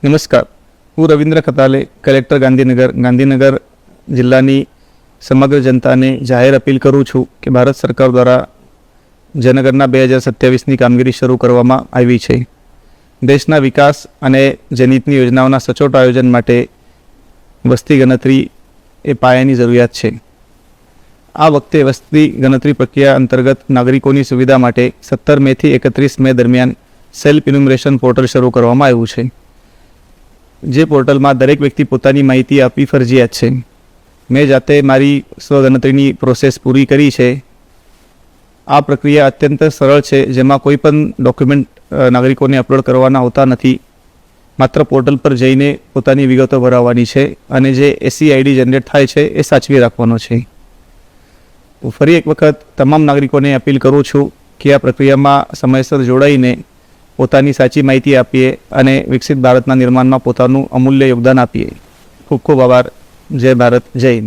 નમસ્કાર, હું રવિન્દ્ર ખતાલે, કલેક્ટર ગાંધીનગર જિલ્લાની સમગ્ર જનતાને જાહેર અપીલ કરું છું કે ભારત સરકાર દ્વારા જનગણના 2027ની કામગીરી શરૂ કરવામાં આવી છે. દેશના વિકાસ અને જનહિતની યોજનાઓના સચોટ આયોજન માટે વસ્તી ગણતરી એ પાયાની જરૂરિયાત છે. આ વખતે વસ્તી ગણતરી પ્રક્રિયા અંતર્ગત નાગરિકોની સુવિધા માટે 17 મેથી 31 મે દરમિયાન સેલ્ફ ઇન્યુમરેશન પોર્ટલ શરૂ કરવામાં આવ્યું છે. જે પોર્ટલમાં દરેક વ્યક્તિ પોતાની માહિતી આપવી ફરજિયાત છે. મેં જાતે મારી સ્વગણતરીની પ્રોસેસ પૂરી કરી છે. આ પ્રક્રિયા અત્યંત સરળ છે, જેમાં કોઈ પણ ડોક્યુમેન્ટ નાગરિકોને અપલોડ કરવાના હોતા નથી. માત્ર પોર્ટલ પર જઈને પોતાની વિગતો ભરાવવાની છે અને જે SCID જનરેટ થાય છે એ સાચવી રાખવાનો છે. ફરી એક વખત તમામ નાગરિકોને અપીલ કરું છું કે આ પ્રક્રિયામાં સમયસર જોડાઈને પોતાની સાચી માહિતી આપીએ અને વિકસિત ભારતના નિર્માણમાં પોતાનું અમૂલ્ય યોગદાન આપીએ. ખૂબ ખૂબ આભાર. જય ભારત, જય હિન્દ.